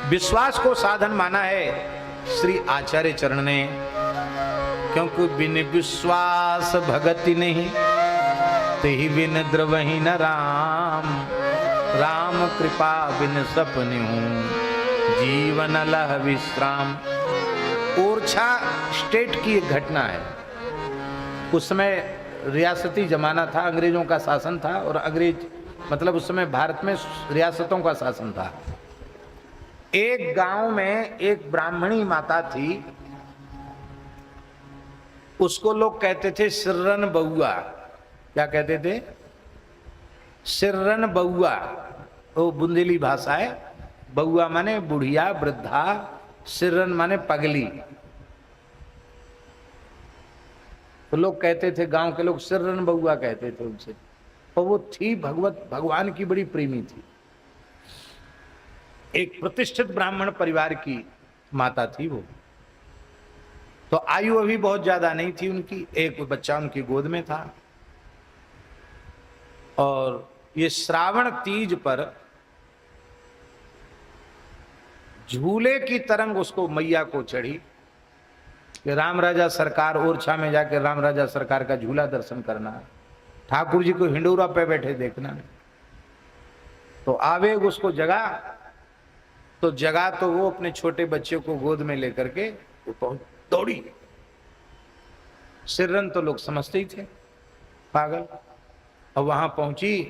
विश्वास को साधन माना है श्री आचार्य चरण ने, क्योंकि बिन विश्वास भगति नहीं, तेहि बिन द्रवहि न राम। राम कृपा बिन सपने हूँ, जीवन लह विश्राम। ओरछा स्टेट की एक घटना है। उस समय रियासती जमाना था, अंग्रेजों का शासन था, और अंग्रेज मतलब उस समय भारत में रियासतों का शासन था। एक गांव में एक ब्राह्मणी माता थी, उसको लोग कहते थे सिर्रन बउआ। क्या कहते थे? सिर्रन बउआ। वो बुंदेली भाषा है। बउआ माने बुढ़िया, वृद्धा, सिर्रन माने पगली। तो लोग कहते थे, गांव के लोग सिर्रन बउआ कहते थे उनसे। और वो थी भगवान की बड़ी प्रेमी थी। एक प्रतिष्ठित ब्राह्मण परिवार की माता थी वो। तो आयु अभी बहुत ज्यादा नहीं थी उनकी, एक बच्चा उनकी गोद में था। और ये श्रावण तीज पर झूले की तरंग उसको मैया को चढ़ी कि राम राजा सरकार, ओरछा में जाकर राम राजा सरकार का झूला दर्शन करना, ठाकुर जी को हिंडोरा पे बैठे देखना। तो आवेग उसको जगा, तो जगा तो वो अपने छोटे बच्चे को गोद में लेकर के दौड़ी। सिर्रन तो लोग समझते ही थे पागल। और वहां पहुंची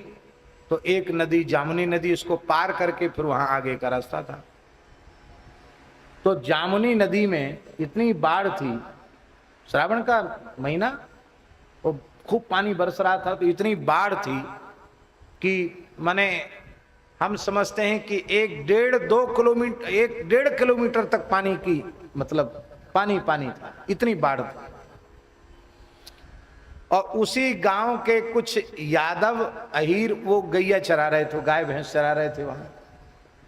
तो एक नदी, जामुनी नदी, उसको पार करके फिर वहां आगे का रास्ता था। तो जामुनी नदी में इतनी बाढ़ थी, श्रावण का महीना, वो खूब पानी बरस रहा था। तो इतनी बाढ़ थी कि माने हम समझते हैं कि 1.5 किलोमीटर तक पानी की मतलब पानी था, इतनी बाढ़ थी। और उसी गांव के कुछ यादव अहीर वो गैया चरा रहे थे, गाय भैंस चरा रहे थे वहां।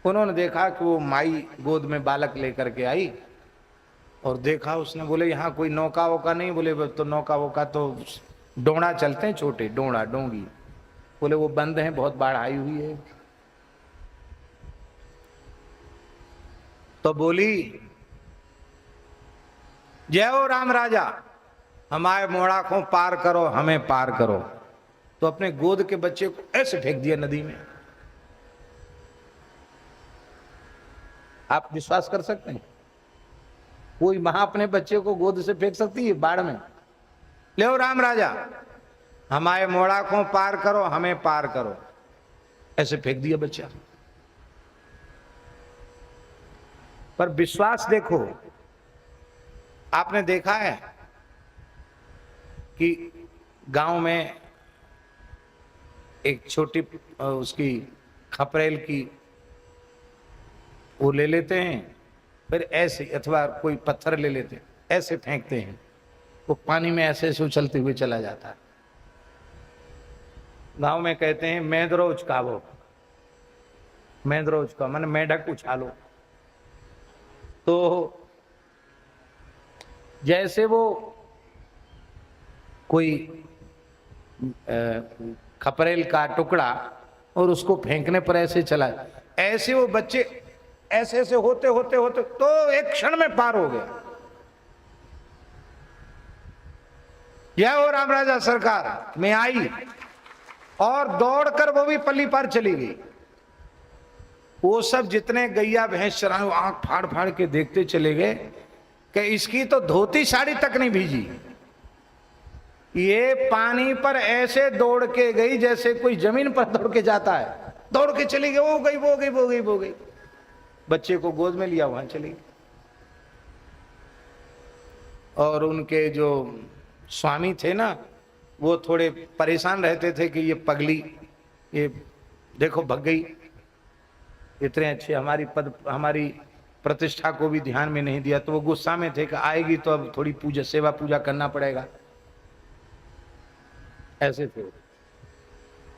उन्होंने देखा कि वो माई गोद में बालक लेकर के आई, और देखा उसने, बोले यहाँ कोई नौका वोका नहीं? बोले तो नौका वोका तो डोंगा चलते हैं, छोटे डोंगा डोंगी। बोले वो बंद हैं, बहुत बाढ़ आई हुई है। तो बोली, जय हो राम राजा, हमारे मोड़ा को पार करो, हमें पार करो। तो अपने गोद के बच्चे को ऐसे फेंक दिया नदी में। आप विश्वास कर सकते हैं कोई मां अपने बच्चे को गोद से फेंक सकती है बाढ़ में? ले हो राम राजा, हमारे मोड़ा को पार करो, हमें पार करो। ऐसे फेंक दिया बच्चा। पर विश्वास देखो, आपने देखा है कि गांव में एक छोटी उसकी खपरेल की वो ले लेते हैं, फिर ऐसे, अथवा कोई पत्थर ले लेते हैं, ऐसे फेंकते हैं, वो पानी में ऐसे ऐसे उछलते हुए चला जाता है। गांव में कहते हैं मेंदरो उचकावो, मेंदरो उचका माने मेढक उछालो। तो जैसे वो कोई खपरेल का टुकड़ा और उसको फेंकने पर ऐसे चला, ऐसे वो बच्चे ऐसे ऐसे होते होते होते तो एक क्षण में पार हो गया। यह हो राम राजा सरकार में आई, और दौड़कर वो भी पल्ली पार चली गई। वो सब जितने गैया भैंस चराए आंख फाड़ फाड़ के देखते चले गए कि इसकी तो धोती साड़ी तक नहीं भीजी, ये पानी पर ऐसे दौड़ के गई जैसे कोई जमीन पर दौड़ के जाता है। दौड़ के चली गई, वो गई वो गई वो गई वो गई, बच्चे को गोद में लिया वहां चली। और उनके जो स्वामी थे ना, वो थोड़े परेशान रहते थे कि ये पगली, ये देखो भग गई, इतने अच्छे हमारी प्रतिष्ठा को भी ध्यान में नहीं दिया। तो वो गुस्सा में थे कि आएगी तो अब थोड़ी पूजा सेवा पूजा करना पड़ेगा, ऐसे थे।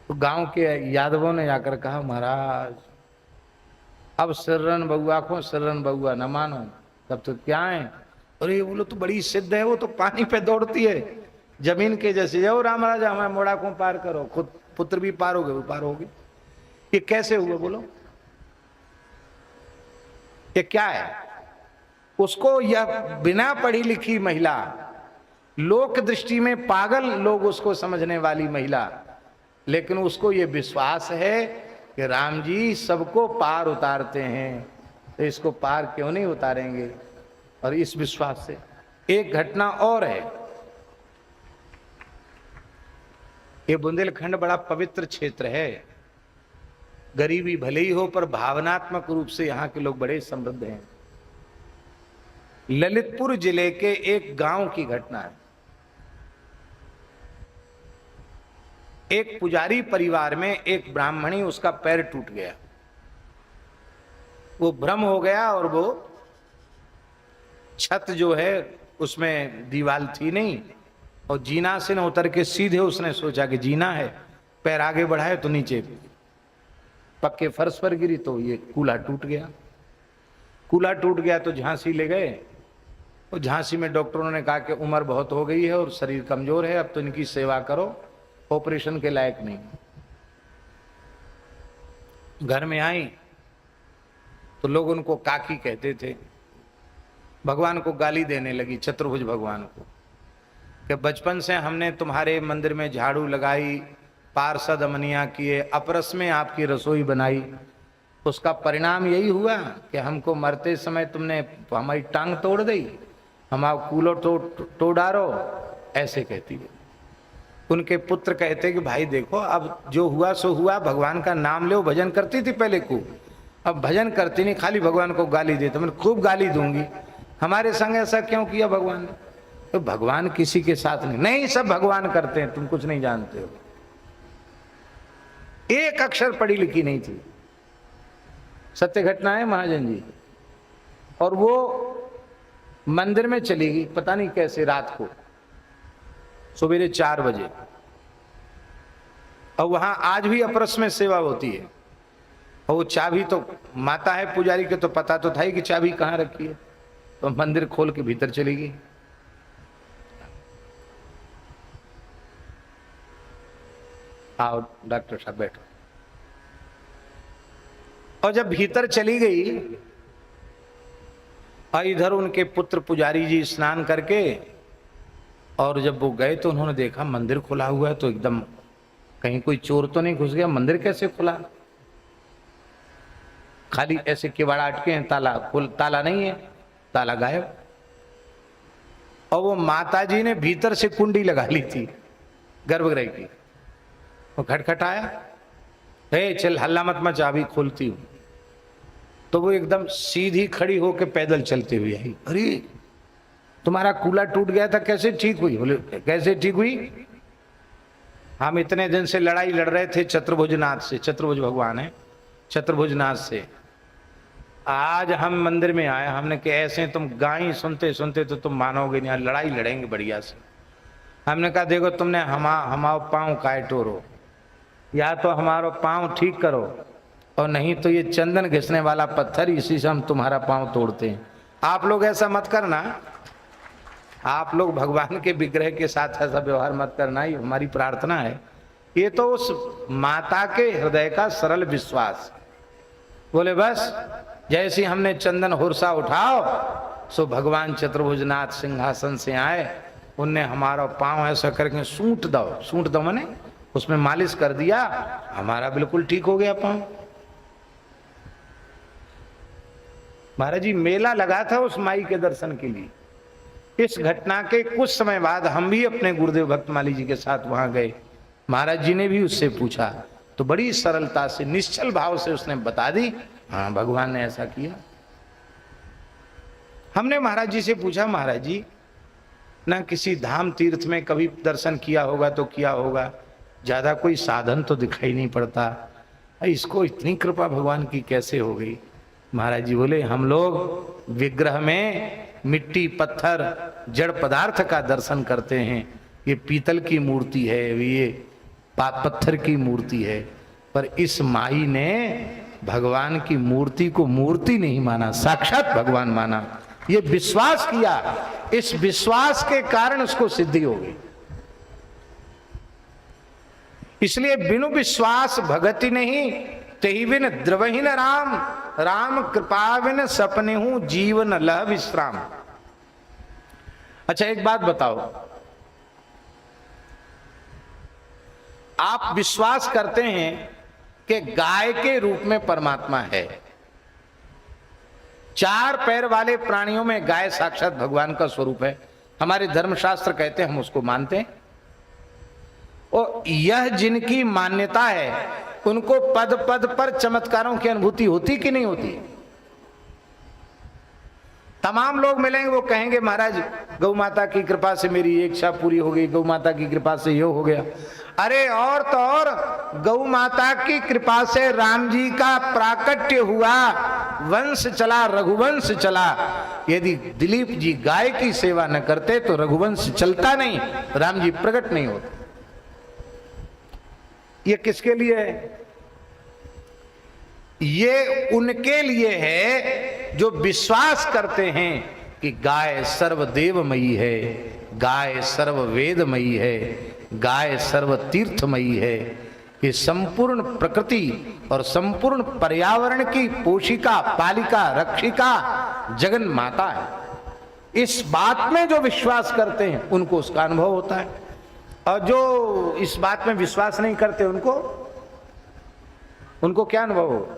तो गांव के यादवों ने जाकर कहा, महाराज अब सिर्रन बउआ को सिर्रन बउआ न मानो, तब तो क्या है? अरे बोलो तो बड़ी सिद्ध है, वो तो पानी पे दौड़ती है जमीन के जैसे। जाओ राम राजा, हमारे मोड़ा को पार करो, खुद पुत्र भी पार हो गए, वो पार हो गए। ये कैसे हुआ बोलो? ये क्या है? उसको यह बिना पढ़ी लिखी महिला, लोक दृष्टि में पागल लोग उसको समझने वाली महिला, लेकिन उसको ये विश्वास है कि राम जी सबको पार उतारते हैं, तो इसको पार क्यों नहीं उतारेंगे। और इस विश्वास से एक घटना और है। ये बुंदेलखंड बड़ा पवित्र क्षेत्र है, गरीबी भले ही हो पर भावनात्मक रूप से यहाँ के लोग बड़े समृद्ध हैं। ललितपुर जिले के एक गांव की घटना है। एक पुजारी परिवार में एक ब्राह्मणी, उसका पैर टूट गया, वो भ्रम हो गया और वो छत जो है उसमें दीवार थी नहीं, और जीना से न उतर के सीधे उसने सोचा कि जीना है, पैर आगे बढ़ाए तो नीचे पक्के फर्श पर गिरी, तो ये कूल्हा टूट गया। कूल्हा टूट गया तो झांसी ले गए, और झांसी में डॉक्टरों ने कहा कि उम्र बहुत हो गई है और शरीर कमजोर है, अब तो इनकी सेवा करो, ऑपरेशन के लायक नहीं। घर में आई तो लोग उनको काकी कहते थे। भगवान को गाली देने लगी, चतुर्भुज भगवान को, कि बचपन से हमने तुम्हारे मंदिर में झाड़ू लगाई, पार्षद अमनिया किए, अपरस में आपकी रसोई बनाई, उसका परिणाम यही हुआ कि हमको मरते समय तुमने हमारी टांग तोड़ दी, हमारा कूलो तोड़ डारो, ऐसे कहती है। उनके पुत्र कहते कि भाई देखो अब जो हुआ सो हुआ, भगवान का नाम लो। भजन करती थी पहले को, अब भजन करती नहीं, खाली भगवान को गाली देते। मैं खूब गाली दूंगी, हमारे संग ऐसा क्यों किया भगवान ने? तो भगवान किसी के साथ नहीं, सब भगवान करते हैं, तुम कुछ नहीं जानते हो। एक अक्षर पढ़ी लिखी नहीं थी, सत्य घटना है महाजन जी। और वो मंदिर में चली गई, पता नहीं कैसे, रात को सवेरे 4 बजे। और वहां आज भी अपरस में सेवा होती है, और वो चाबी तो माता है पुजारी के, तो पता तो था ही कि चाबी कहाँ रखी है, तो मंदिर खोल के भीतर चली गई। आओ डॉक्टर साहब बैठो। और जब भीतर चली गई, और इधर उनके पुत्र पुजारी जी स्नान करके, और जब वो गए तो उन्होंने देखा मंदिर खुला हुआ है, तो एकदम कहीं कोई चोर तो नहीं घुस गया, मंदिर कैसे खुला? खाली ऐसे किवाड़ा अटके हैं, ताला नहीं है, ताला गायब। और वो माता जी ने भीतर से कुंडी लगा ली थी गर्भगृह की, वो खटखटाया, हे चल हल्ला मत मचा, अभी खोलती हूं। तो वो एकदम सीधी खड़ी होके पैदल चलते हुए आई। अरे तुम्हारा कूल्हा टूट गया था, कैसे ठीक हुई? बोले कैसे ठीक हुई? हम इतने दिन से लड़ाई लड़ रहे थे चतुर्भुजनाथ से, चतुर्भुज भगवान है, चतुर्भुजनाथ से। आज हम मंदिर में आए, हमने कि ऐसे तुम गाई सुनते सुनते तो तुम मानोगे नहीं, लड़ाई लड़ेंगे बढ़िया से। हमने कहा देखो तुमने हमारा पाँव काहे टोरो, या तो हमारा पाँव ठीक करो, और नहीं तो ये चंदन घिसने वाला पत्थर, इसी से हम तुम्हारा पाँव तोड़ते हैं। आप लोग ऐसा मत करना, आप लोग भगवान के विग्रह के साथ ऐसा व्यवहार मत करना, ये हमारी प्रार्थना है। ये तो उस माता के हृदय का सरल विश्वास। बोले बस जैसे हमने चंदन हुरसा उठाओ, सो भगवान चतुर्भुजनाथ सिंहासन से आए, उनने हमारा पाँव ऐसा करके सूंट दो मैंने उसमें मालिश कर दिया, हमारा बिल्कुल ठीक हो गया पाँव। महाराज जी मेला लगा था उस माई के दर्शन के लिए। इस घटना के कुछ समय बाद हम भी अपने गुरुदेव भक्तमाली जी के साथ वहां गए। महाराज जी ने भी उससे पूछा, तो बड़ी सरलता से निश्चल भाव से उसने बता दी, हाँ भगवान ने ऐसा किया। हमने महाराज जी से पूछा, महाराज जी ना किसी धाम तीर्थ में कभी दर्शन किया होगा तो किया होगा, ज्यादा कोई साधन तो दिखाई नहीं पड़ता, इसको इतनी कृपा भगवान की कैसे हो गई? महाराज जी बोले हम लोग विग्रह में मिट्टी पत्थर जड़ पदार्थ का दर्शन करते हैं, ये पीतल की मूर्ति है, ये पत्थर की मूर्ति है, पर इस माई ने भगवान की मूर्ति को मूर्ति नहीं माना, साक्षात भगवान माना, ये विश्वास किया। इस विश्वास के कारण उसको सिद्धि होगी। इसलिए बिनु विश्वास भगति नहीं, तेहि बिन द्रवहीन राम। राम कृपा बिन सपने हूं जीवन लह विश्राम। अच्छा एक बात बताओ, आप विश्वास करते हैं कि गाय के रूप में परमात्मा है? चार पैर वाले प्राणियों में गाय साक्षात भगवान का स्वरूप है। हमारे धर्मशास्त्र कहते हैं, हम उसको मानते हैं। और यह जिनकी मान्यता है उनको पद पद पर चमत्कारों की अनुभूति होती कि नहीं होती? तमाम लोग मिलेंगे, वो कहेंगे महाराज गौ माता की कृपा से मेरी इच्छा पूरी हो गई, गौ माता की कृपा से ये हो गया। अरे और तो और, गौ माता की कृपा से राम जी का प्राकट्य हुआ, वंश चला, रघुवंश चला। यदि दिलीप जी गाय की सेवा न करते तो रघुवंश चलता नहीं, राम जी प्रकट नहीं होते। ये किसके लिए है? ये उनके लिए है जो विश्वास करते हैं कि गाय सर्वदेवमयी है, गाय सर्ववेदमयी है, गाय सर्व तीर्थमयी है। ये संपूर्ण प्रकृति और संपूर्ण पर्यावरण की पोषिका, पालिका, रक्षिका, जगन माता है। इस बात में जो विश्वास करते हैं उनको उसका अनुभव होता है, और जो इस बात में विश्वास नहीं करते उनको क्या अनुभव होगा?